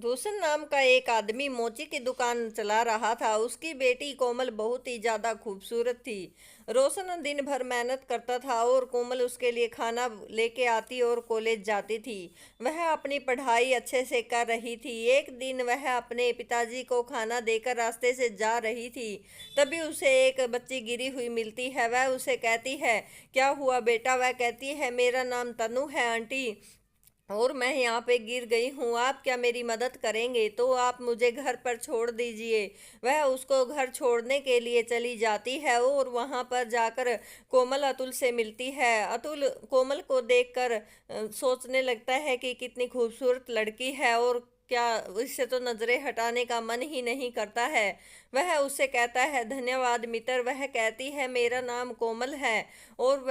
रोशन नाम का एक आदमी मोची की दुकान चला रहा था। उसकी बेटी कोमल बहुत ही ज्यादा खूबसूरत थी। रोशन दिन भर मेहनत करता था और कोमल उसके लिए खाना लेके आती और कॉलेज जाती थी। वह अपनी पढ़ाई अच्छे से कर रही थी। एक दिन वह अपने पिताजी को खाना देकर रास्ते से जा रही थी। तभी उसे एक बच्ची गिरी हुई मिलती है। वह उसे कहती है, क्या हुआ बेटा? वह कहती है, मेरा नाम तनु है आंटी, और मैं यहाँ पे गिर गई हूँ। आप क्या मेरी मदद करेंगे? तो आप मुझे घर पर छोड़ दीजिए। वह उसको घर छोड़ने के लिए चली जाती है और वहाँ पर जाकर कोमल अतुल से मिलती है। अतुल कोमल को देखकर सोचने लगता है कि कितनी खूबसूरत लड़की है, और क्या इससे तो नजरें हटाने का मन ही नहीं करता है। वह उससे कहता है, धन्यवाद मित्र। वह कहती है, मेरा नाम कोमल है। और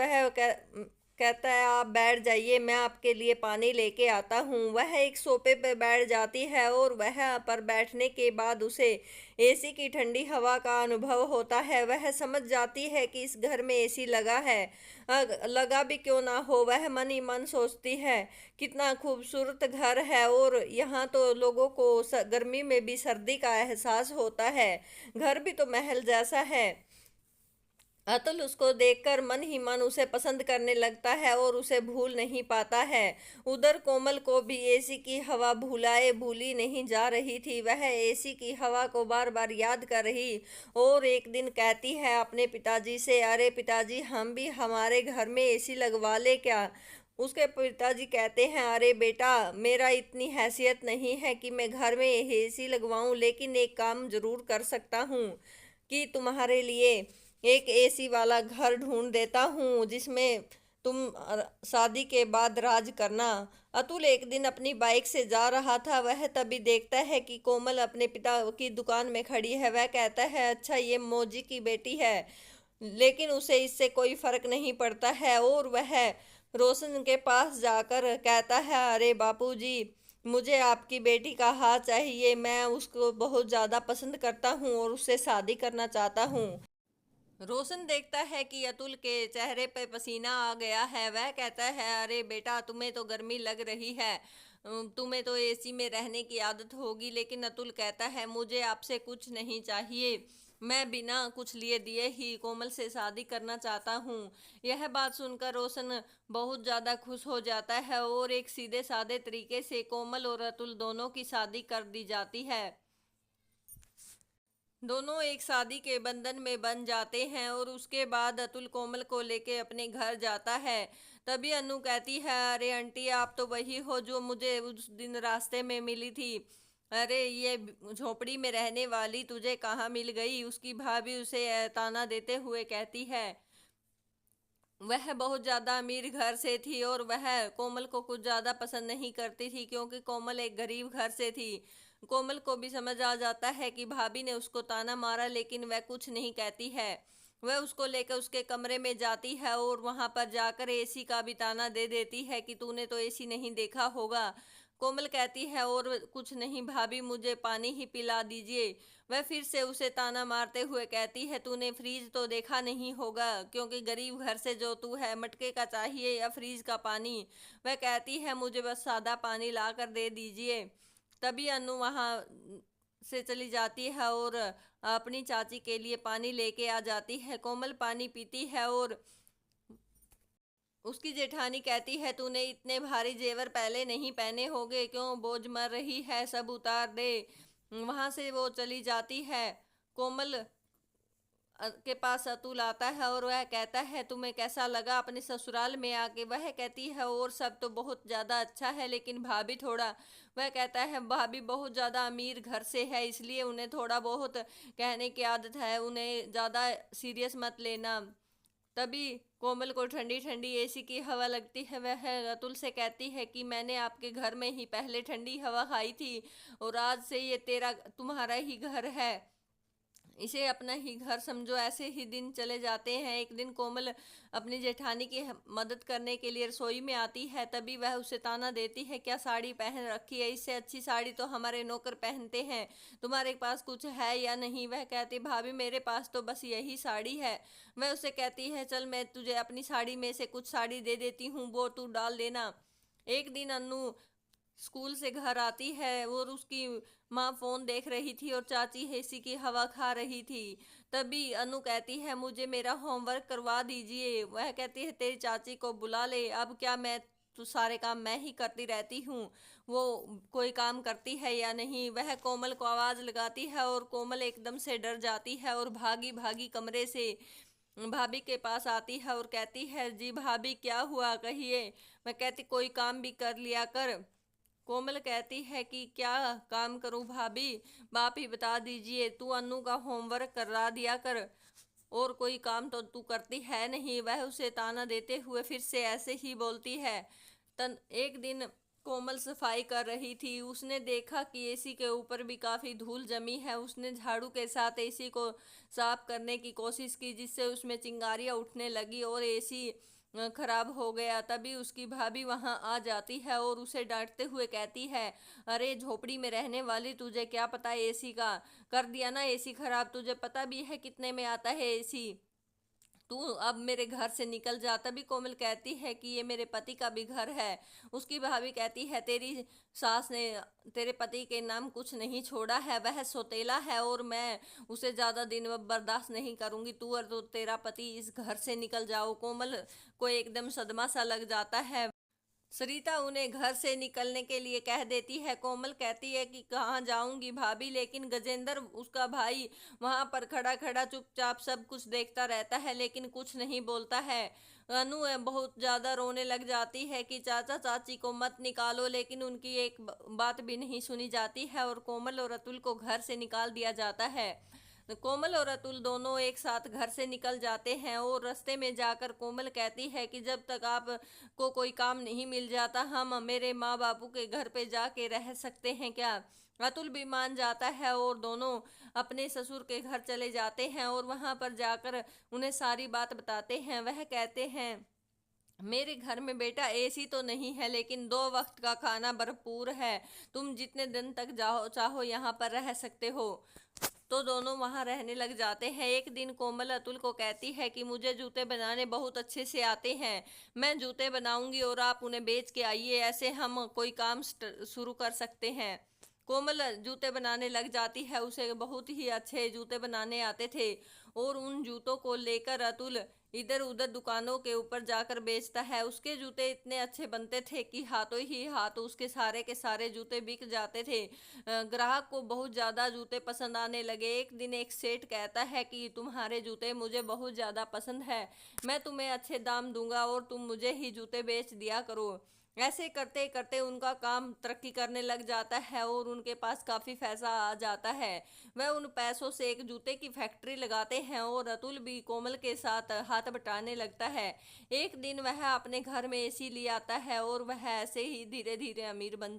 कहता है, आप बैठ जाइए, मैं आपके लिए पानी लेके आता हूँ। वह एक सोफे पर बैठ जाती है और वह पर बैठने के बाद उसे एसी की ठंडी हवा का अनुभव होता है। वह समझ जाती है कि इस घर में एसी लगा है। लगा भी क्यों ना हो, वह मन ही मन सोचती है, कितना खूबसूरत घर है, और यहाँ तो लोगों को गर्मी में भी सर्दी का एहसास होता है। घर भी तो महल जैसा है। अतुल उसको देखकर मन ही मन उसे पसंद करने लगता है और उसे भूल नहीं पाता है। उधर कोमल को भी एसी की हवा भुलाए भूली नहीं जा रही थी। वह एसी की हवा को बार बार याद कर रही और एक दिन कहती है अपने पिताजी से, अरे पिताजी, हम भी हमारे घर में एसी लगवा ले क्या? उसके पिताजी कहते हैं, अरे बेटा, मेरा इतनी हैसियत नहीं है कि मैं घर में एसी लगवाऊं, लेकिन एक काम जरूर कर सकता हूँ कि तुम्हारे लिए एक एसी वाला घर ढूंढ देता हूँ जिसमें तुम शादी के बाद राज करना। अतुल एक दिन अपनी बाइक से जा रहा था। वह तभी देखता है कि कोमल अपने पिता की दुकान में खड़ी है। वह कहता है, अच्छा, ये मौजी की बेटी है। लेकिन उसे इससे कोई फर्क नहीं पड़ता है और वह रोशन के पास जाकर कहता है, अरे बापूजी, मुझे आपकी बेटी का हाथ चाहिए। मैं उसको बहुत ज़्यादा पसंद करता हूँ और उससे शादी करना चाहता हूँ। रोशन देखता है कि अतुल के चेहरे पे पसीना आ गया है। वह कहता है, अरे बेटा, तुम्हें तो गर्मी लग रही है, तुम्हें तो एसी में रहने की आदत होगी। लेकिन अतुल कहता है, मुझे आपसे कुछ नहीं चाहिए, मैं बिना कुछ लिए दिए ही कोमल से शादी करना चाहता हूँ। यह बात सुनकर रोशन बहुत ज़्यादा खुश हो जाता है और एक सीधे साधे तरीके से कोमल और अतुल दोनों की शादी कर दी जाती है। दोनों एक शादी के बंधन में बन जाते हैं और उसके बाद अतुल कोमल को लेके अपने घर जाता है। तभी अनु कहती है, अरे आंटी, आप तो वही हो जो मुझे उस दिन रास्ते में मिली थी। अरे ये झोपड़ी में रहने वाली तुझे कहाँ मिल गई? उसकी भाभी उसे ताना देते हुए कहती है। वह बहुत ज़्यादा अमीर घर से थी और वह कोमल को कुछ ज़्यादा पसंद नहीं करती थी, क्योंकि कोमल एक गरीब घर से थी। कोमल को भी समझ आ जाता है कि भाभी ने उसको ताना मारा, लेकिन वह कुछ नहीं कहती है। वह उसको लेकर उसके कमरे में जाती है और वहां पर जाकर एसी का भी ताना दे देती है कि तूने तो एसी नहीं देखा होगा। कोमल कहती है, और कुछ नहीं भाभी, मुझे पानी ही पिला दीजिए। वह फिर से उसे ताना मारते हुए कहती है, तूने फ्रीज तो देखा नहीं होगा, क्योंकि गरीब घर से जो तू है, मटके का चाहिए या फ्रीज का पानी? वह कहती है, मुझे बस सादा पानी ला कर दे दीजिए। तभी अनु वहाँ से चली जाती है और अपनी चाची के लिए पानी लेके आ जाती है। कोमल पानी पीती है और उसकी जेठानी कहती है, तूने इतने भारी जेवर पहले नहीं पहने होंगे, क्यों बोझ मर रही है, सब उतार दे। वहां से वो चली जाती है। कोमल के पास अतुल आता है और वह कहता है, तुम्हें कैसा लगा अपने ससुराल में आके? वह कहती है, और सब तो बहुत ज़्यादा अच्छा है, लेकिन भाभी थोड़ा। वह कहता है, भाभी बहुत ज़्यादा अमीर घर से है, इसलिए उन्हें थोड़ा बहुत कहने की आदत है, उन्हें ज़्यादा सीरियस मत लेना। तभी कोमल को ठंडी ठंडी एसी की हवा लगती है। वह अतुल से कहती है कि मैंने आपके घर में ही पहले ठंडी हवा खाई थी, और आज से ये तेरा तुम्हारा ही घर है, इसे अपना ही घर समझो। ऐसे ही दिन चले जाते हैं। एक दिन कोमल अपनी जेठानी की मदद करने के लिए रसोई में आती है। तभी वह उसे ताना देती है, क्या साड़ी पहन रखी है? इससे अच्छी साड़ी तो हमारे नौकर पहनते हैं, तुम्हारे पास कुछ है या नहीं? वह कहती, भाभी, मेरे पास तो बस यही साड़ी है। वह उसे कहती है, चल मैं तुझे अपनी साड़ी में से कुछ साड़ी दे देती हूँ, वो तू डाल देना। एक दिन अनु स्कूल से घर आती है और उसकी माँ फोन देख रही थी और चाची एसी की हवा खा रही थी। तभी अनु कहती है मुझे मेरा होमवर्क करवा दीजिए। वह कहती है तेरी चाची को बुला ले, अब क्या मैं तो सारे काम मैं ही करती रहती हूँ, वो कोई काम करती है या नहीं। वह कोमल को आवाज लगाती है और कोमल एकदम से डर जाती है और भागी भागी कमरे से भाभी के पास आती है और कहती है जी भाभी क्या हुआ कहिए। मैं कहती कोई काम भी कर लिया कर। कोमल कहती है कि क्या काम करूं भाभी, बाप ही बता दीजिए। तू अनु का होमवर्क करा दिया कर, और कोई काम तो तू करती है नहीं। वह उसे ताना देते हुए फिर से ऐसे ही बोलती है। एक दिन कोमल सफाई कर रही थी, उसने देखा कि एसी के ऊपर भी काफी धूल जमी है। उसने झाड़ू के साथ एसी को साफ करने की कोशिश की, जिससे उसमें चिंगारियां उठने लगी और एसी खराब हो गया। तभी उसकी भाभी वहां आ जाती है और उसे डांटते हुए कहती है अरे झोपड़ी में रहने वाली, तुझे क्या पता एसी का, कर दिया ना एसी खराब, तुझे पता भी है कितने में आता है एसी, तू अब मेरे घर से निकल जा। तभी कोमल कहती है कि ये मेरे पति का भी घर है। उसकी भाभी कहती है तेरी सास ने तेरे पति के नाम कुछ नहीं छोड़ा है, वह सौतेला है और मैं उसे ज्यादा दिन बर्दाश्त नहीं करूंगी। तू और तो तेरा पति इस घर से निकल जाओ। कोमल को एकदम सदमा सा लग जाता है। सरिता उन्हें घर से निकलने के लिए कह देती है। कोमल कहती है कि कहाँ जाऊंगी भाभी, लेकिन गजेंद्र उसका भाई वहां पर खड़ा खड़ा चुपचाप सब कुछ देखता रहता है लेकिन कुछ नहीं बोलता है। अनु बहुत ज्यादा रोने लग जाती है कि चाचा चाची को मत निकालो, लेकिन उनकी एक बात भी नहीं सुनी जाती है और कोमल और अतुल को घर से निकाल दिया जाता है। कोमल और अतुल दोनों एक साथ घर से निकल जाते हैं और रास्ते में जाकर कोमल कहती है कि जब तक आप को कोई काम नहीं मिल जाता हम मेरे माँ बापू के घर पे जाके रह सकते हैं क्या। अतुल भी मान जाता है और दोनों अपने ससुर के घर चले जाते हैं और वहां पर जाकर उन्हें सारी बात बताते हैं। वह कहते हैं मेरे घर में बेटा एसी तो नहीं है लेकिन 2 वक्त का खाना भरपूर है, तुम जितने दिन तक जाओ चाहो यहाँ पर रह सकते हो। तो दोनों वहां रहने लग जाते हैं। एक दिन कोमल अतुल को कहती है कि मुझे जूते बनाने बहुत अच्छे से आते हैं, मैं जूते बनाऊंगी और आप उन्हें बेच के आइए, ऐसे हम कोई काम शुरू कर सकते हैं। कोमल जूते बनाने लग जाती है, उसे बहुत ही अच्छे जूते बनाने आते थे और उन जूतों को लेकर अतुल इधर उधर दुकानों के ऊपर जाकर बेचता है। उसके जूते इतने अच्छे बनते थे कि हाथों ही हाथ उसके सारे के सारे जूते बिक जाते थे। ग्राहक को बहुत ज़्यादा जूते पसंद आने लगे। एक दिन एक सेठ कहता है कि तुम्हारे जूते मुझे बहुत ज़्यादा पसंद है, मैं तुम्हें अच्छे दाम दूंगा और तुम मुझे ही जूते बेच दिया करो। ऐसे करते करते उनका काम तरक्की करने लग जाता है और उनके पास काफ़ी पैसा आ जाता है। वह उन पैसों से एक जूते की फैक्ट्री लगाते हैं और अतुल भी कोमल के साथ हाथ बटाने लगता है। एक दिन वह अपने घर में एसी ले आता है और वह ऐसे ही धीरे धीरे अमीर बन जाता है।